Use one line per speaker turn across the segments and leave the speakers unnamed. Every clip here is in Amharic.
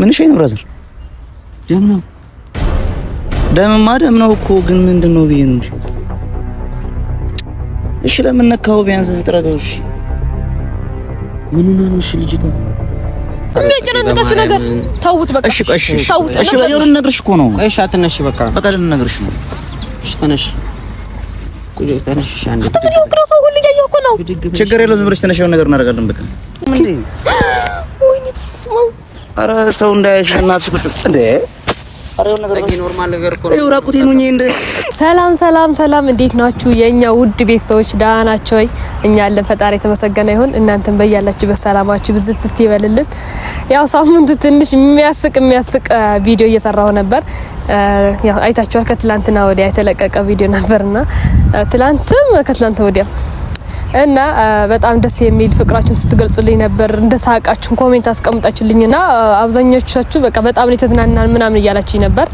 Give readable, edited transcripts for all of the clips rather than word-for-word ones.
ምን እሺ ነው ብራዘር? ደም ነው ደም ነው እኮ ግን ምንድነው ብዬ ነው እንጂ። እሺ ለምን ነካው? ቢያንስ ስትረጋው። እሺ ምን ነው? እሺ ልጅቷ የሚያጨናንቃችሁ ነገር ታውት በቃ። እሺ ታውት። እሺ በየውን ነገርሽ እኮ ነው። እሺ አትነሽ በቃ ልነግርሽ ነው። እሺ ተነሽ ተነሽ። አንዴ ተብለው ክራሶ ሁሉ ያየው እኮ ነው። ችግር የለውም ዝም ብለሽ ተነሽ። የሆነ ነገር እናደርጋለን በቃ። እንዴ ወይኔ ብስማ። ኧረ ሰው እንዳያሽ እናት ቁጥስ እንዴ። ኧረ የሆነ ነገር ኖርማል ነገር እኮ ነው። ይኸው ራቁቴን ሆኜ እንደ ሰላም እንዴት ናችሁ የኛ ውድ ቤተሰቦች? ደህና ናችሁ ወይ? እኛ አለን ፈጣሪ የተመሰገነ ይሁን። እናንተም በያላችሁበት ሰላማችሁ ብዝት ስትይበልልን። ያው ሳምንቱ ትንሽ የሚያስቅ ቪዲዮ እየሰራሁ ነበር። ያው አይታችኋል። ከትላንትና ወዲያ የተለቀቀ ቪዲዮ ነበርና ትላንትም ከትላንት ወዲያ እና በጣም ደስ የሚል ፍቅራችሁን ስትገልጹልኝ ነበር። እንደሳቃችሁን ኮሜንት አስቀምጣችሁልኝና አብዛኞቻችሁ በቃ በጣም የተዝናናን ምናምን እያላችሁ ነበር።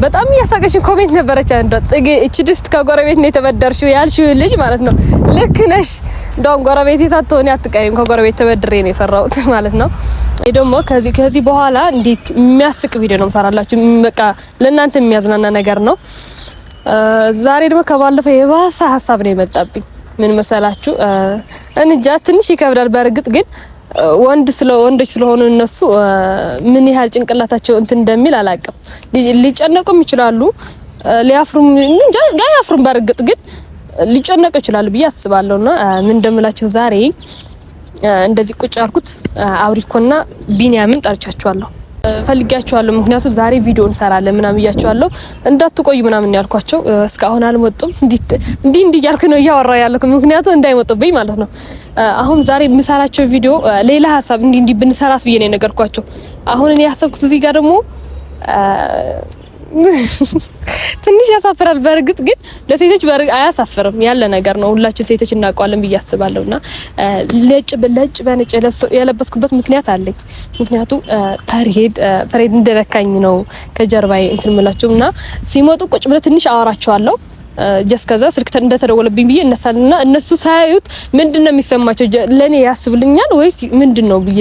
በጣም እያሳቀችኝ ኮሜንት ነበረች። አንዷ ጽጌ እቺ ድስት ከጎረቤት ነው የተበደርሽው ያልሽው ልጅ ማለት ነው። ልክ ነሽ። እንደውም ጎረቤት ሳትሆኒ አትቀሪም። ከጎረቤት ተበድሬ ነው የሰራሁት ማለት ነው። ይሄ ደግሞ ከዚህ በኋላ እንዴት የሚያስቅ ቪዲዮ ነው የምሰራላችሁ። በቃ ለእናንተ የሚያዝናና ነገር ነው። ዛሬ ደግሞ ከባለፈው የባሰ ሀሳብ ነው የመጣብኝ። ምን መሰላችሁ? እንጃ ትንሽ ይከብዳል። በእርግጥ ግን ወንዶች ስለሆኑ እነሱ ምን ያህል ጭንቅላታቸው እንትን እንደሚል አላውቅም። ሊጨነቁም ይችላሉ፣ ሊያፍሩም እንጃ ያፍሩም። በእርግጥ ግን ሊጨነቁ ይችላሉ ብዬ አስባለሁና ምን እንደምላችሁ ዛሬ እንደዚህ ቁጭ አልኩት። አብሪኮና ቢኒያምን ጠርቻቸዋለሁ፣ ፈልጊያቸዋለሁ። ምክንያቱም ዛሬ ቪዲዮ እንሰራለን ምናምን ብያቸዋለሁ። እንዳትቆዩ ምናምን ያልኳቸው እስካሁን አልመጡም። እንዲህ እያልኩ ነው እያወራሁ ያለኩ፣ ምክንያቱም እንዳይመጡብኝ ማለት ነው። አሁን ዛሬ የምሰራቸው ቪዲዮ ሌላ ሀሳብ እንዲህ ብንሰራት ብዬ ነው የነገርኳቸው። አሁን እኔ ያሰብኩት እዚህ ጋር ደግሞ ትንሽ ያሳፍራል። በእርግጥ ግን ለሴቶች አያሳፍርም፣ ያለ ነገር ነው። ሁላችን ሴቶች እናውቀዋለን ብዬ አስባለሁና ለጭ በነጭ የለበስኩበት ምክንያት አለኝ። ምክንያቱ ፐሬድ እንደለካኝ ነው ከጀርባዬ እንትን ምላቸውና ሲመጡ ቁጭ ብለ ትንሽ አወራቸዋለሁ። ጀስ ከዛ ስልክ እንደተደወለብኝ ብዬ እነሳልና እነሱ ሳያዩት ምንድነው የሚሰማቸው? ለኔ ያስብልኛል ወይስ ምንድነው ብዬ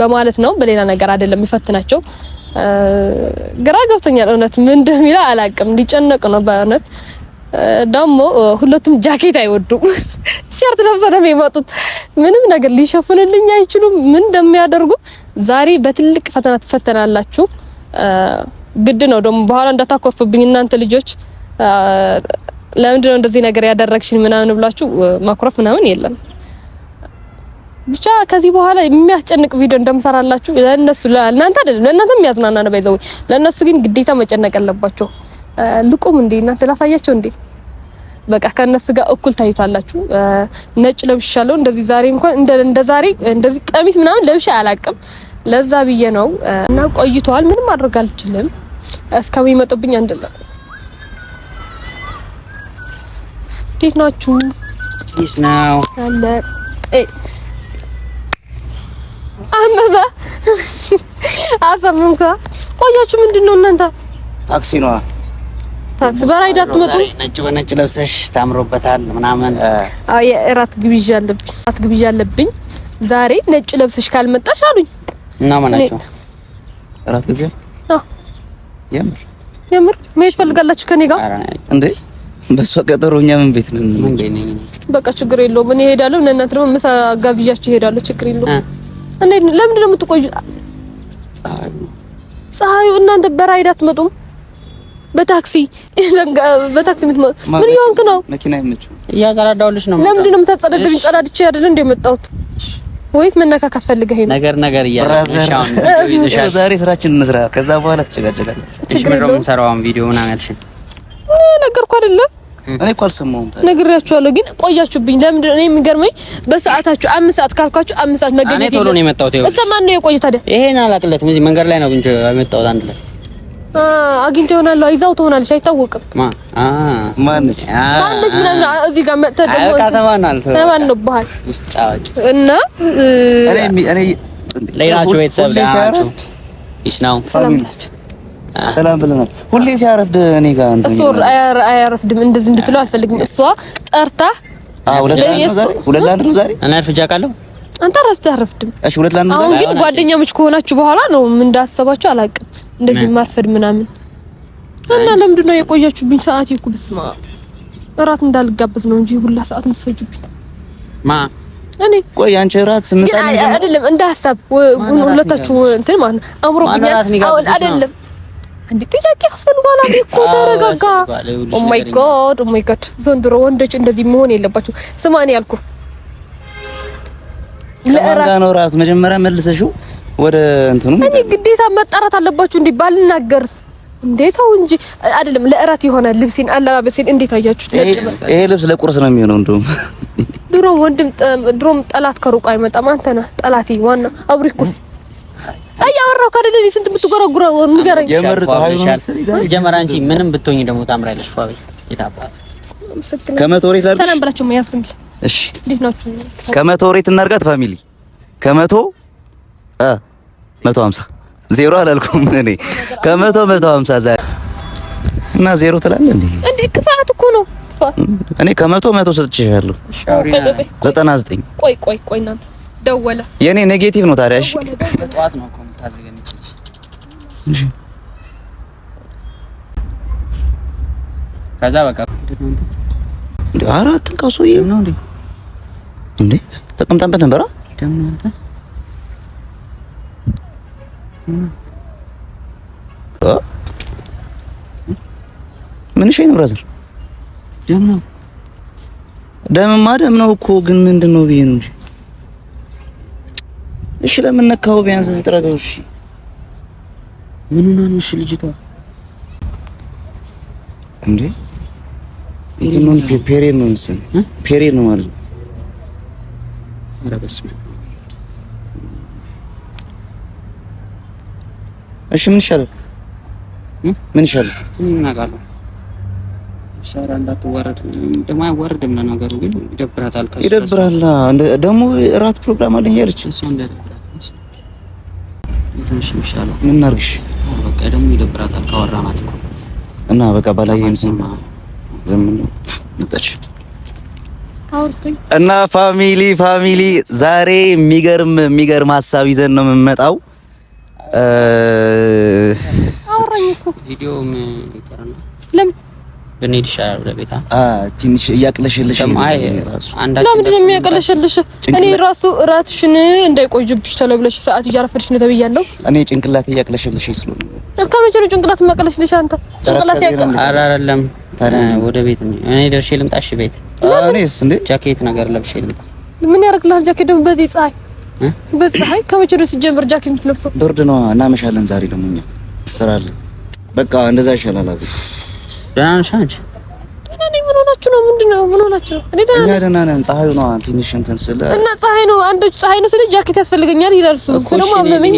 በማለት ነው፣ በሌላ ነገር አይደለም የሚፈትናቸው። ግራ ገብቶኛል። እውነት ምን እንደሚላ አላውቅም። ሊጨነቅ ነው በእውነት። ደግሞ ሁለቱም ጃኬት አይወዱም። ቲሸርት ለብሰው ነው የሚመጡት። ምንም ነገር ሊሸፍንልኝ አይችሉም። ምን እንደሚያደርጉ ዛሬ በትልቅ ፈተና ትፈተናላችሁ። ግድ ነው ደግሞ በኋላ እንዳታኮርፉብኝ እናንተ ልጆች። ለምንድን ነው እንደዚህ ነገር ያደረግሽኝ ምናምን ብላችሁ ማኩረፍ ምናምን የለም። ብቻ ከዚህ በኋላ የሚያስጨንቅ ቪዲዮ እንደምሰራላችሁ ለነሱ ለእናንተ አይደለም፣ ለእናንተ የሚያዝናና ነው ባይዘው። ለነሱ ግን ግዴታ መጨነቅ አለባቸው። ልቁም እንዴ እናንተ ላሳያቸው እንዴ። በቃ ከነሱ ጋር እኩል ታዩታላችሁ። ነጭ ለብሻለሁ እንደዚህ። ዛሬ እንኳን እንደ ዛሬ እንደዚህ ቀሚስ ምናምን ለብሻ አላቅም። ለዛ ብዬ ነው እና ቆይቷል። ምንም ማድረግ አልችልም። እስከሚመጡብኝ አንደለ። እንዴት ናችሁ?
ዲስ ነው
አለ አመባ አሰምንካ ቆያችሁ። ምንድነው እናንተ? ታክሲ ነው።
ታክሲ በራይድ አትመጡ? ነጭ በነጭ ለብሰሽ ታምሮበታል ምናምን።
አይ እራት ግብዣ አለብኝ ዛሬ። ነጭ ለብሰሽ ካልመጣሽ አሉኝ
እና ማናቸው
እራት ግብዣ?
የምር
መሄድ ፈልጋላችሁ ከኔ ጋር እንዴ? በሷ ቀጠሮኛ ምን ቤት ነን? በቃ ችግር የለውም እኔ እሄዳለሁ። እናንተ ደግሞ ምሳ ጋብዣችሁ እሄዳለሁ። ችግር የለውም። እንዴ ለምንድን ነው የምትቆዩ? ፀሐዩ እናንተ በራይድ አትመጡም? በታክሲ የምትመጡ ምን ይሆንክ ነው?
መኪና ይመችው እያጸዳዳሁልሽ ነው።
ለምንድን ነው የምታጸዳድልኝ? ጸዳድቼ አይደል እንደ መጣሁት? ወይስ መነካካት ፈልገህ ነው?
ነገር እያለሽ አሁን ይዘሻል።
ዛሬ ስራችን እንስራ፣ ከዛ በኋላ ትጨጋጨጋለህ።
ችግር የለውም። እንሰራውን ቪዲዮ ምናምን ያልሽኝ
ነገርኩ አይደለ?
እኔ እኮ አልሰማሁም።
ነግሬያችኋለሁ ግን ቆያችሁብኝ። ለምንድን ነው እኔ የሚገርመኝ በሰዓታችሁ 5 ሰዓት ካልኳችሁ 5 ሰዓት መገኘት
እኔ ቶሎ ነው የመጣሁት።
እሷ ማን ነው የቆየው ታዲያ?
ይሄን አላቅለትም። እዚህ መንገድ ላይ ነው እንጂ የመጣሁት አንድ ላይ
አግኝቶ ይሆናል። አይዛው ትሆናለች አይታወቅም።
ማነች
ምናምን እዚህ ጋር መጥተህ ደግሞ ተባን ነው ባህል
ውስጥ አዋቂ
እና
እኔ ሌላችሁ ቤተሰብ ዳችሁ ይስናው
ሰላም
ብለናል።
ሁሌ ሲያረፍድ እኔ ጋር እንትን እሱ አያረፍድም። እንደዚህ እንድትለው አልፈልግም። እሷ ጠርታ
ሁለት ላንድ ነው ዛሬ እና አርፍጃ ቃለሁ አንተ ራስህ አረፍድም።
እሺ ሁለት ለአንድ
አሁን ግን ጓደኛሞች ከሆናችሁ በኋላ ነው ምን እንዳሰባችሁ አላውቅም። እንደዚህ ማርፈድ ምናምን እና ለምንድን ነው የቆያችሁብኝ? ሰዓት ይኩ በስማ እራት እንዳልጋበዝ ነው እንጂ ሁላ ሰዓት ምትፈጅብኝ እኔ
ቆይ አንቺ እራት 8 ሰዓት
አይደለም እንደ ሐሳብ ሁለታችሁ እንትን ማለት ነው አምሮብኛል። አሁን አይደለም እንዴ ጥያቄ አስፈልጓል። እኮ ተረጋጋ። ኦ ማይ ጋድ ዘንድሮ ወንዶች እንደዚህ መሆን የለባችሁ። ስማኔ ያልኩ
ለእራት እራት መጀመሪያ መልሰሽው ወደ እንትኑ
እኔ ግዴታ መጣራት አለባችሁ እንዴ ባልናገርስ እንዴታው እንጂ አይደለም ለእራት የሆነ ልብሴን አለባበሴን እንዴት አያችሁት?
ይሄ ልብስ ለቁርስ ነው የሚሆነው። እንደውም ድሮም ጠላት ከሩቅ አይመጣም። አንተ ነህ ጠላቴ ዋና አብሪኩስ አያወራው ካደለ ስንት ብትጎረጉረው ንገረኝ። የምር ፀሐይ ነው
ጀመራ እንጂ ምንም ብትሆኚ ደግሞ ታምራለሽ። ፋቢ የታባቱ
ከመቶ ሬት ላድርግ።
ሰላም ብላችሁ ማያስም
እሺ
እንዴት ናችሁ?
ከመቶ ሬት እናርጋት ፋሚሊ ከመቶ 150 ዜሮ አላልኩም እኔ ከመቶ 150 ዛሬ እና ዜሮ ትላለህ እንዴ
ክፋት እኮ ነው።
እኔ ከመቶ 100 ሰጥቼሻለሁ 99
ቆይ እናንተ ደወለ
የኔ ኔጌቲቭ ነው ታዲያ። እሺ
ጠዋት ነው እኮ የምታዘገንችልሽ
እሺ
ከዛ በቃ
አራት እንካው ሰውዬ ነው እንዴ ተቀምጠንበት ነበር
ደም ነው አንተ
ምን ሸይ ነው ብራዘር? ደምማ ደም ነው እኮ ግን ምንድነው ብዬ ነው እንጂ። እሺ ለምን ነካው? ቢያንስ ስትረጋው። እሺ
ምን ሆነ ነው? እሺ ልጅቷ
እንዴ እንትን ነው ፔሪየድ ነው መሰለኝ። ፔሪየድ ነው ማለት ነው።
ኧረ በስመ አብ።
እሺ ምን ይሻላል? ምን ይሻላል?
ምን አውቃለሁ። ሰራ እንዳትወረድ ደግሞ አይወረድም ነገሩ ግን ይደብራታል። ከሱ
ይደብራል። ደግሞ እራት ፕሮግራም አለኝ ያለች
እሱ እንደደብራት ነው። ይሻላል።
ምን እናድርግሽ?
በቃ ደግሞ ይደብራታል ካወራናት እኮ
እና በቃ ባላየን ዝም ነው መጣች
አውርተኝ
እና ፋሚሊ ዛሬ የሚገርም ሀሳብ ይዘን ነው የምንመጣው።
አወራኝ እኮ
ቪዲዮም ይቀርና
ለምን
ብንሄድ ይሻላል ወደ ቤታ።
ትንሽ እያቅለሽልሽ
ለምን
ነው የሚያቅለሽልሽ? እኔ ራሱ እራትሽን እንዳይቆይብሽ ተለብለሽ ሰዓት እያረፈድሽ ነው ተብያለሁ።
እኔ ጭንቅላት እያቅለሽልሽ ስለሆነ
ከመቼ ነው ጭንቅላት የሚያቅለሽልሽ? አንተ ጭንቅላት
አይደለም ወደ ቤት ነው። እኔ ደርሼ ልምጣሽ ቤት።
እኔስ እንዴ
ጃኬት ነገር ለብሼ ልምጣ።
ምን ያደርግልሃል ጃኬት ደግሞ በዚህ ፀሐይ? ከመቼ ነው ሲጀምር ጃኬት የምትለብሰው?
ብርድ ነው። እናመሻለን ዛሬ ደግሞ እኛ ስራ አለ። በቃ እንደዛ ይሻላል። አብ
ደህና ነሽ አንቺ?
እኔ ምን ሆናችሁ ነው? ምንድነው? ምን ሆናችሁ ነው?
እኛ ደህና ነን። ፀሐዩ ነው ትንሽ እንትን ስለ
እና ፀሐይ ነው አንዶች ፀሐይ ነው ስለ ጃኬት ያስፈልገኛል ይላል እሱ። ስለማ አመመኝ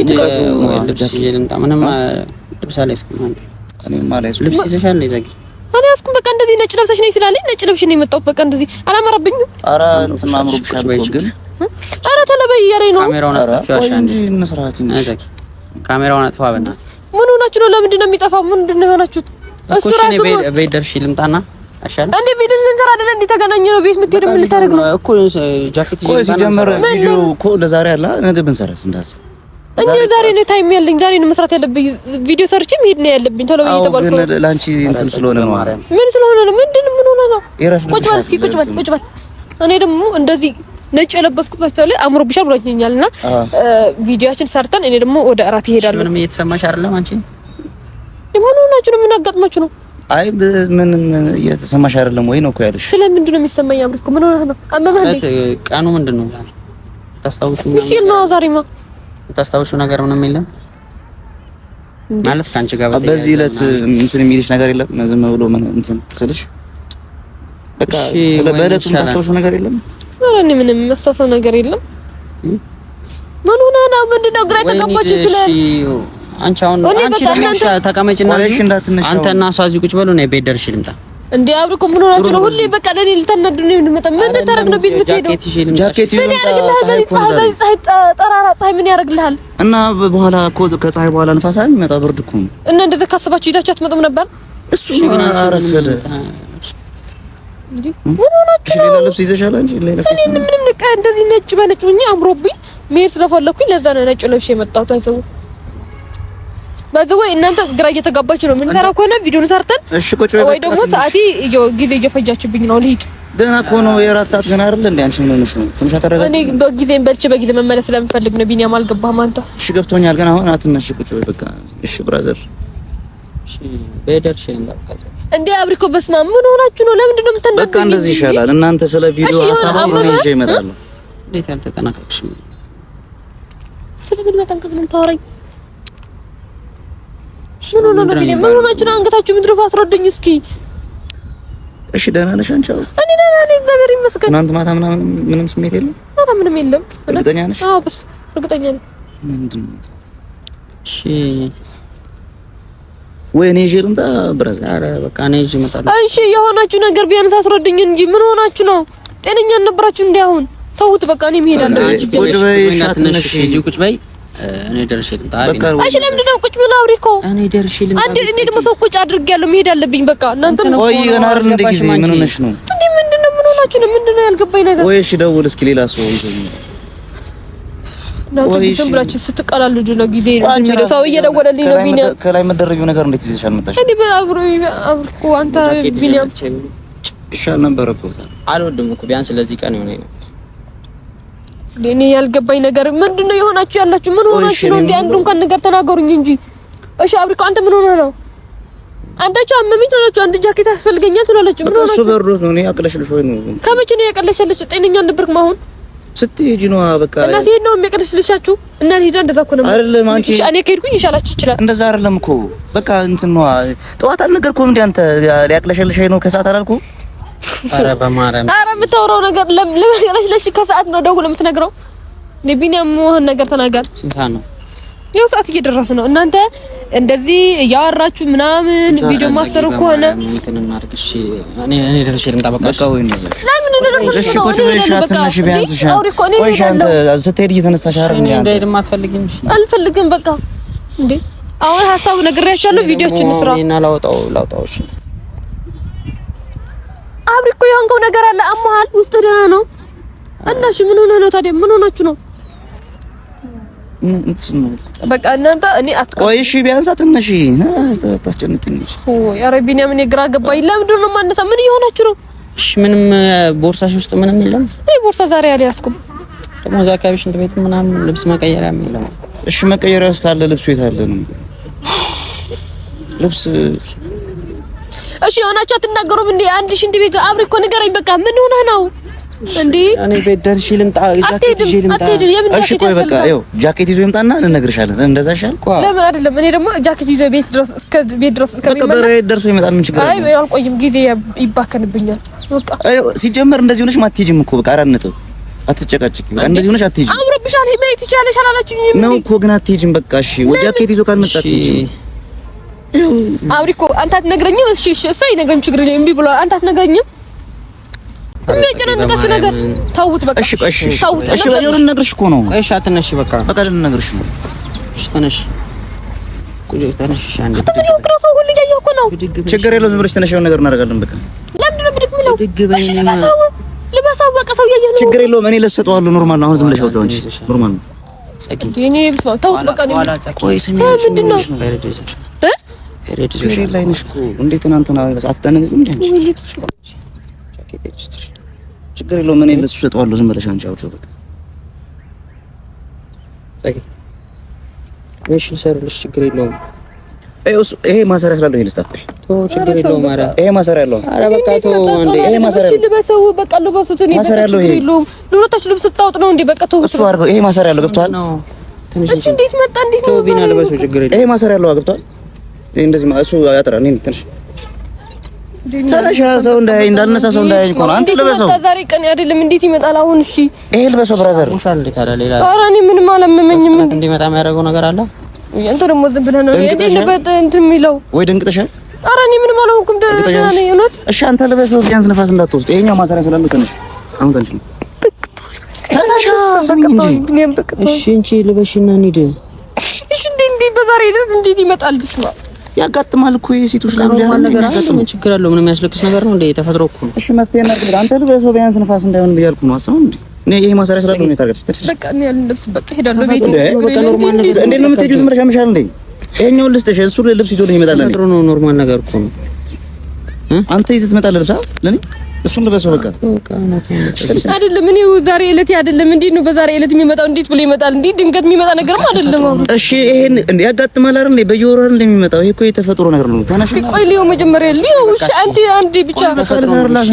ልብስ ልምጣ። ምንም ልብስ አለ እስከማንተ
እኔማ ላይ
ልብስ ይዘሻል ነው ዘጊ
እኔ አስኩም በቃ እንደዚህ ነጭ ለብሰሽ ነኝ ስላለኝ ነጭ ለብሽ ነው የመጣው። በቃ እንደዚህ አላማረብኝም።
ኧረ እንትን አምሮብሻል እኮ ግን
ኧረ ተለበይ እያለኝ ነው።
ካሜራውን አስጠፋሽ አንቺ
እንስራት እንጂ
ዘጊ ካሜራውን አጥፋ በእናትህ።
ምን ሆናችሁ ነው? ለምንድን ነው የሚጠፋው? ምንድን ነው የሆናችሁት? እሱ ራሱ
ቤት ደርሼ ልምጣና አሻል
እንዴ ቤት ልንሰራ አይደል እንዴ ተገናኘ ነው። ቤት ምትሄድ ምን ልታደርግ ነው
እኮ? ጃኬት
ሲጀመር ቪዲዮ እኮ ለዛሬ አላ ነገ ብንሰራስ እንዳሰብ
እኔ ዛሬ ነው ታይም ያለኝ። ዛሬ ነው መስራት ያለብኝ። ቪዲዮ ሰርቼ መሄድ ነው ያለብኝ። ቶሎ ብዬ ተባልኩ።
ግን ላንቺ እንትን ስለሆነ ነው።
ምን ስለሆነ ነው? ምን ሆነ ነው? ቁጭ በል እስኪ ቁጭ በል። እኔ ደግሞ እንደዚህ ነጭ የለበስኩበት ላይ አምሮብሻል ብሎኛልና ቪዲዮአችን ሰርተን እኔ ደግሞ ወደ እራት ይሄዳል።
ምንም እየተሰማሽ አይደለም አንቺ?
ምን ሆናችሁ ነው? ምን አጋጥማችሁ ነው?
አይ ምንም እየተሰማሽ አይደለም ወይ ነው እኮ ያለሽ።
ስለምንድን ነው የሚሰማኝ? አብሪኩ ምን ሆነህ ነው? አመመህ እንዴ?
ቀኑ ምንድን ነው ዛሬ? ታስታውሹ
ነው? ዛሬማ
ታስታውሹ ነገር ምንም የለም ማለት ካንቺ ጋር
በዚህ ዕለት እንትን የሚልሽ ነገር የለም? ዝም ብሎ ምን እንትን ስልሽ በቃ በዕለቱ ታስታውሹ ነገር የለም?
ኧረ እኔ ምንም የማስታውሰው ነገር የለም። ምን ሆነህ ነው? ምንድን ነው ግራ ተጋባችሁ? ስለ
አንቺ አሁን አንቺ ደግሞ ተቀመጭና አንተና እሷ እዚህ ቁጭ በሉ። ነው ቤት ደርሼ ልምጣ
እንዴ? አብሪኮ ምን ሆናችሁ ነው? ሁሌ በቃ ለኔ ልታናዱ ነው የምትመጣ። ምን ታረግ ነው ቤት የምትሄደው?
ጃኬት
ምን ያደርግልሃል? ፀሐይ ጠራራ ፀሐይ ምን ያደርግልሃል?
እና በኋላ እኮ ከፀሐይ በኋላ ንፋስ የሚመጣ ብርድ እኮ ነው።
እና እንደዛ ካሰባችሁ ይዛችሁ አትመጡም ነበር?
እሱ አረፈደ
እንዴ ምን ሆናችሁ ነው?
ሌላ ልብስ ይዘሻል እንጂ ሌላ ልብስ
እኔ ምንም ንቀ እንደዚህ ነጭ በነጭ ሆኜ አምሮብኝ መሄድ ስለፈለኩኝ ለዛ ነው ነጭ ለብሼ የመጣሁት። ባዘው እናንተ ግራ እየተጋባችሁ ነው። ምን ሰራ ከሆነ ቪዲዮን ሰርተን ወይ ደግሞ ሰዓቴ ጊዜ እየፈጃችብኝ ነው። ልሂድ
ገና እኮ ነው የራት ሰዓት ገና አይደል እንዴ? አንቺ ምን ሆነሽ ነው? ትንሽ አተረጋ
እኔ በጊዜ መመለስ ስለምፈልግ ነው። ቢኒያም አልገባህም አንተ?
እሺ ገብቶኛል። ገና አሁን አትነሽ ቁጭ በይ በቃ። እሺ ብራዘር
እሺ በደርሽ እንዳልካዘ
እንዴ አብሪኮ በስማ ምን ሆናችሁ ነው? ለምንድን ነው የምትነግሩኝ?
በቃ እንደዚህ ይሻላል። እናንተ ስለ ቪዲዮ ሐሳብ ነው ይዤ እመጣለሁ።
እንዴት ያልተጠናቀቅሽ?
ስለምን መጠንቀቅ ነው የምታወራኝ? ምን ሆነ ነው ቢኒያም? ምን ሆናችሁ ነው አንገታችሁ ምድረፍ? አስረዱኝ እስኪ።
እሺ ደህና ነሽ አንቺ?
እኔ ደህና ነኝ እግዚአብሔር ይመስገን።
እናንተ ማታ ምንም ስሜት የለም?
ኧረ ምንም የለም።
እርግጠኛ ነሽ?
አዎ በስ እርግጠኛ ነኝ።
ምንድን ነው?
እሺ
ወይ እኔ ይዤ ልምጣ ብራዘር?
ኧረ በቃ እኔ ይዤ እመጣለሁ።
እሺ የሆናችሁ ነገር ቢያንስ አስረዱኝ እንጂ ምን ሆናችሁ ነው? ጤነኛ አልነበራችሁ እንዴ? አሁን ተውት በቃ እኔ መሄድ አለብኝ።
ቁጭ በይ ሻትነሽ
እዚህ ቁጭ በይ። እኔ ደርሼ ልምጣ።
እሺ ለምንድን ነው ቁጭ ብለው አብሪኮ?
እኔ ደርሼ ልምጣ።
እኔ ደግሞ ሰው ቁጭ አድርጌያለሁ መሄድ አለብኝ በቃ። እናንተ
ቆይ ገና አይደል እንደ ጊዜ ምን ሆነሽ ነው
እንዴ? ምንድነው ምን ሆናችሁ ነው? ምንድነው ያልገባኝ ነገር?
ወይ እሺ ደውል እስኪ ሌላ ሰው ይዘኝ
ነው ዝም ብላችሁ ስትቀላልዱ ነው ጊዜ ነው የሚለው ሰው እየደወለልኝ ነው። ቢኒያም
ከላይ መደረጊው ነገር እንዴት ይዘሻል መጣሽ?
እኔ አብሪኮ አንተ ቢኒያም
ይሻል ነበር እኮ
አልወድም እኮ ቢያንስ ለዚህ ቀን ይሆነኝ ነው።
እኔ ያልገባኝ ነገር ምንድነው የሆናችሁ ያላችሁ? ምን ሆናችሁ ነው እንዴ? አንዱ እንኳን ነገር ተናገሩኝ እንጂ። እሺ አብሪኮ አንተ ምን ሆነህ ነው? አንዳችሁ አመመኝ ትላለች፣ አንድ ጃኬት ያስፈልገኛል ትላለች። ምን ሆናችሁ?
እሱ በርዶት ነው። እኔ አቅለሽልሽ ወይ ነው?
ከመቼ ነው ያቀለሸልሽ? ጤነኛ አልነበርክም አሁን
ስትሄጂ ነው በቃ።
እና ሲሄድ ነው የሚያቀለሽልሻችሁ? እና ሄዳ እንደዛ እኮ ነው
አይደለም። አንቺ
እኔ ከሄድኩኝ ይሻላችሁ ይችላል።
እንደዛ አይደለም እኮ በቃ እንትን ነው። ጠዋት አልነገርኩም እንዴ አንተ? ሊያቅለሽልሽ ነው ከሰዓት አላልኩ?
ኧረ በማርያም
ኧረ የምታወራው ነገር ለሽ ከሰዓት ነው ደውል የምትነግረው። ቢኒያም መሆን ነገር ተናገር።
ስንት ነው?
ያው ሰዓት እየደረሰ ነው። እናንተ እንደዚህ እያወራችሁ ምናምን ቪዲዮ ማሰሩ ከሆነ
እንትን እናድርግሽ። እኔ ደርሼ ልምጣ በቃ።
በቃ ወይ ነው
ለምን እንደደረሰ
እሺ ቁጭ በይ ሻትነሽ ቢያንስ ወይ ሻንተ ስትሄድ እየተነሳሽ አይደል እንዴ? አንተ
እንደሄድም አትፈልጊም? እሺ
አልፈልግም በቃ። እንዴ አሁን ሐሳቡ ነግሬያችኋለሁ። ቪዲዮችን እንስራ።
እኔና ላውጣው። እሺ
አብሪኮ የሆንከው ነገር አለ። አማሃል ውስጥ ደህና ነው እና እሺ ምን ሆነ ነው ታዲያ? ምን ሆናችሁ ነው? በቃ እናንተ እኔ
ቆይ እሺ ቢያንስ አትነሺ ታስጨንቂኝ።
ኧረ ቢኒያም እኔ ግራ ገባኝ። ለምንድን ነው የማነሳ? ምን እየሆናችሁ ነው?
እሺ ምንም ቦርሳሽ ውስጥ ምንም የለም?
እኔ ቦርሳ ዛሬ አልያዝኩም።
ደግሞ እዛ አካባቢ ሽንት ቤት ምናምን ልብስ መቀየሪያ የለም?
እሺ መቀየሪያ ውስጥ ካለ ልብሱ የት አለ ነው? ልብስ
እሺ የሆናችሁ አትናገሩም እንዴ? አንድ ሽንት ቤት አብሪኮ ንገረኝ በቃ። ምን ሆነህ ነው እንዴ?
እኔ ቤት ደርሼ ልምጣ። ጃኬት ይዤ ልምጣ።
እሺ ቆይ በቃ ይኸው ጃኬት ይዞ ይምጣና እንነግርሻለን። እንደዛ ይሻል።
ለምን አይደለም? እኔ ደግሞ ጃኬት ይዞ ቤት ድረስ እስከ ቤት ድረስ
በቃ በሬት ደርሶ ይመጣል። ምን ችግር አለ?
አይ አልቆይም፣ ጊዜ ይባከንብኛል። በቃ
ሲጀመር እንደዚህ ሆነሽ አትሄጂም እኮ በቃ። አራት ነጥብ አትጨቃጭቂ። እንደዚህ ሆነሽ አትሄጂም።
አምሮብሻል። ሄሜት ይቻለሽ አላላችሁኝም
ነው እኮ ግን አትሄጂም በቃ። እሺ ጃኬት ይዞ ካልመጣ አትሄጂም።
አብሪኮ አንተ አትነግረኝም? እሺ እሰይ ነግረኝ፣ ችግር የለም። እምቢ ብሏል። አንተ አትነግረኝም? የሚያጨናንቃችሁ ነገር ተውት በቃ።
እሺ ተውት። እሺ በቃ ልነግርሽ እኮ ነው።
እሺ አትነሺ በቃ።
በቃ ልነግርሽ ነው።
እሺ ተነሽ። ተነሽ። አንዴ
ምን ይወቅራው ሰው ሁሉ እያየሁ እኮ ነው።
ችግር የለውም። ዝም ብለሽ ተነሽ፣ የሆነ ነገር እናደርጋለን በቃ።
ለምንድን ነው ብድግ የምለው? እሺ ልበሳው በቃ። ሰው እያየሁ ነው።
ችግር የለውም። እኔ ለሰጠዋለሁ። ኖርማል ነው። አሁን ዝም ብለሽ አውጪው እንጂ ኖርማል ነው።
እኔ ብስማ ተውት በቃ።
ቆይ ስሚ፣
ምንድን ነው
ፌሬድ ላይ ነሽ እኮ። እንዴት እናንተና አትጠነቅቁም እንዴ?
ወይ ልብስ
ችግር የለውም። እኔ ለሱ ሰጠዋለሁ። ዝም ብለሽ አንቺ አውጪው በቃ።
እሺ ልሰርልሽ፣ ችግር የለውም።
ይሄ ማሰሪያ ስላለው ይሄ ልስጣት። ቆይ
ተው፣ ችግር የለውም። ኧረ
ይሄ ማሰሪያ ያለው።
ኧረ በቃ ተው እንዴ።
ይሄ ማሰሪያ ያለው ልበሰው በቃ። ልበሱት። እኔ በቃ ችግር የለውም። ለሁለታችሁ ልብስ ስታወጥ ነው እንዴ? በቃ ተው
እሱ አድርገው። ይሄ ማሰሪያ ያለው ገብቷል።
እሺ እንዴት መጣ? እንዴት ነው?
ቢና ልበሰው፣ ችግር የለውም።
ይሄ ማሰሪያ ያለው ገብቷል። ይሄ እንደዚህ እሱ ያጥራል። እኔ ትንሽ ተነሻ፣ ሰው እንዳልነሳ ሰው እንዳያኝ እኮ ነው። አንተ ልበሰው።
ዛሬ ቀን አይደለም። እንዴት ይመጣል አሁን? እሺ
ይሄ ልበሰው ብራዘር።
ሙሻል ለካራ ሌላ
ኧረ እኔ ምንም አላመመኝም።
እንዲመጣ የሚያደርገው ነገር አለ።
አንተ ደግሞ ዝም ብለህ ነው እንዴ ልበት እንትን የሚለው?
ወይ ደንግጠሻል?
ኧረ እኔ ምንም አላወኩም። ደህና ነኝ እውነት።
እሺ አንተ ልበሰው፣ ቢያንስ ነፋስ እንዳትወስድ። ይሄኛው ማሰሪያ ስላለው ተነሽ። አሁን ተነሽ፣ ተነሽ እንጂ።
እሺ እንቺ ልበሽና እንሂድ።
እሺ እንዴ በዛሬ ዕለት እንዴት ይመጣል? ብስማ
ያጋጥማል እኮ የሴቶች
ኖርማል ነገር አይደለም። ምን ችግር አለው? ምንም የሚያስለቅስ ነገር ነው እንዴ? ተፈጥሮ እኮ ነው።
እሺ መፍትሄ እናድርግ። አንተ ልበሰው ቢያንስ ንፋስ እንዳይሆን ብያልኩ ነው። አሰው እንዴ እኔ ይሄ ማሰሪያ ስራ ነው የታርገች።
በቃ እኔ ልብስ በቃ ሄዳለሁ ቤት።
በቃ ኖርማል ነገር
እንዴ ነው የምትሄጂው? ዝም ብለሽ አምሻል እንዴ? ይሄኛው ልስጥሽ፣ እሱ ልብስ ይዞ ነው ይመጣል።
ተፈጥሮ ነው። ኖርማል ነገር እኮ ነው።
አንተ ይዘህ ትመጣለህ ልብስ ለኔ እሱን ልበሰው በቃ
አይደለም። እኔ ዛሬ ዕለት አይደለም እንዴ ነው በዛሬ ዕለት የሚመጣው? እንዴት ብሎ ይመጣል እንዴ? ድንገት የሚመጣ ነገርም አይደለም።
እሺ ይሄን እንዴ ያጋጥማል አይደል? በየወሩ አይደል እንደሚመጣው? ይሄ እኮ የተፈጥሮ ነገር ነው። ታናሽ
ቆይ ሊዮ መጀመሪያ ሊዮ እሺ፣ አንተ አንዴ ብቻ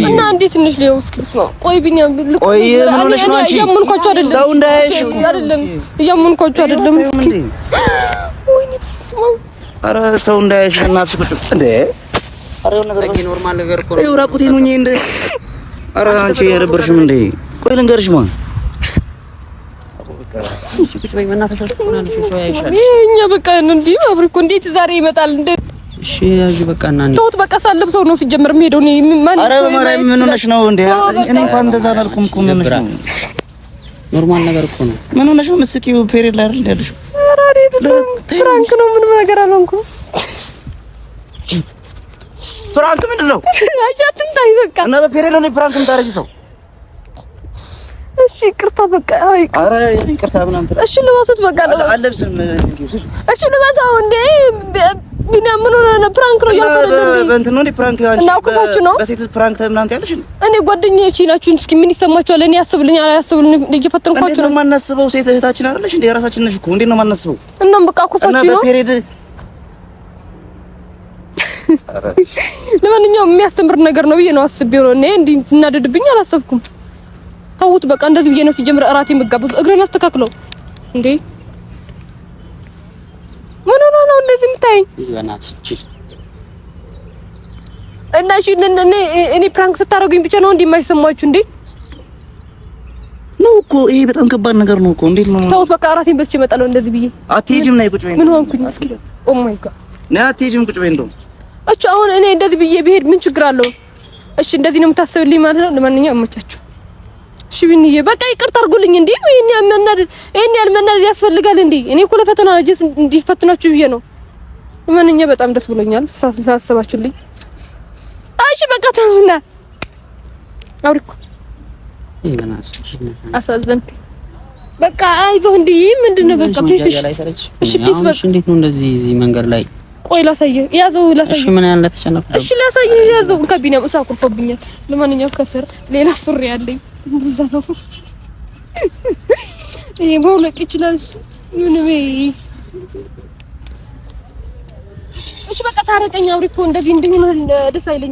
እና አንዴ ትንሽ ሊዮ እስኪስ ነው። ቆይ ቢኒያም
ቆይ ምን ሆነሽ ነው አንቺ?
እያመንኳቸው አይደለም።
ሰው እንዳያይሽ
አይደለም እያመንኳቸው አይደለም። እስኪ ወይኔ ብስማ
ኧረ ሰው እንዳያይሽ እናትሽ ቁጭ እንዴ አሬው ነገር
ኖርማል ነገር እኮ ነው።
ይኸው ራቁቴን ሆኜ እንደ ኧረ አንቺ የረበርሽም እንዴ? ቆይ ልንገርሽማ
እኛ በቃ እንዴ አብሪኮ እንዴት ዛሬ ይመጣል እንዴ?
እሺ ያዚ በቃ እና
ተውት በቃ ሳለብሰው ነው ሲጀምር የሚሄደው ነው። ማን
ኧረ ማርያም ምን ሆነሽ ነው እንዴ? እኔ እንኳን እንደዛ አላልኩም እኮ። ምን ሆነሽ ነው?
ኖርማል ነገር እኮ ነው።
ምን ሆነሽ ነው? ምስኪው ፔሪድ ላይ አይደል ያለሽው?
ኧረ አይደለም ፍራንክ ነው። ምንም ነገር አልሆንኩም።
ፍራንክ ምንድን ነው?
አጃትን ታይ በቃ
እና በፔሪድ ነው ፍራንክ የምታረጊው ሰው?
እሺ ይቅርታ በቃ አይ
ኧረ ይቅርታ ምናምን
እሺ ልበሱት በቃ
አለብስም።
እሺ ልበሳው እንዴ ቢኒያም ምን ሆነ ነው? ፕራንክ ነው ያልኩት እንዴ?
በእንትን ነው እንዴ ፕራንክ? አንቺ
እናውቃችሁ ነው
በሴት ፕራንክ ምናምን ያለሽ?
እኔ ጓደኞቼ ናችሁ። እስኪ ምን ይሰማችኋል? እኔ ያስብልኛል አያስብልኝ እየፈተንኳችሁ ነው።
የማናስበው ሴት እህታችን አይደለሽ እንዴ? የራሳችን ነሽ እኮ። እንዴት ነው የማናስበው?
እናም በቃ አኩርፋችሁ ነው
በፔሪድ
ለማንኛውም የሚያስተምር ነገር ነው ብዬ ነው አስቤው ነው። እኔ እንዴ እናደድብኝ አላሰብኩም። ተውት በቃ እንደዚህ ብዬ ነው ሲጀምር እራቴ መጋበዝ። እግሬን አስተካክለው እንዴ ምን ሆነ ነው እንደዚህ የምታየኝ? እና እሺ እኔ ፕራንክ ስታረጉኝ ብቻ ነው እንዴ የማይሰማችሁ እንዴ?
ነው እኮ ይሄ በጣም ከባድ ነገር ነው እኮ። እንዴት ነው?
ተውት በቃ እራቴን በልቼ እመጣለሁ። እንደዚህ ብዬ
አትሄጂም? ነይ ቁጭ በይ።
ምን ሆንኩኝ? እስኪ ኦ ማይ ጋድ
ነይ አትሄጂም? ቁጭ በይ እንደው
እሺ አሁን እኔ እንደዚህ ብዬ ብሄድ ምን ችግር አለው? እሺ እንደዚህ ነው የምታስብልኝ ማለት ነው። ለማንኛውም አመቻችሁ። እሺ ቢኒዬ በቃ ይቅርታ አድርጉልኝ። እንዴ ይሄን ያልመናደድ ያስፈልጋል እንዴ? እኔ እኮ ለፈተና ልጅ እንዲፈትናችሁ ብዬ ነው። ለማንኛውም በጣም ደስ ብሎኛል ሳስባችሁልኝ። እሺ በቃ ተውና አውሪኩ አሳዘንክ። በቃ አይዞህ እንዴ ምንድነው? በቃ ፕሊስ እሺ ፕሊስ በቃ
እንዴት ነው እንደዚህ እዚህ መንገድ ላይ?
ቆይ ላሳየህ። ያዘው ላሳየህ።
እሺ ምን ያለ ተጨነቀ?
እሺ ላሳየህ። ያዘው እንካ ቢኒያም እሳ አኩርፎብኛል። ለማንኛውም ከስር ሌላ ሱሪ አለኝ። እንደዛ ነው ይሄ መውለቅ ይችላል። ምን እሺ በቃ ታረቀኝ። አውሪኮ እንደዚህ እንደሆነ ደስ አይለኝም።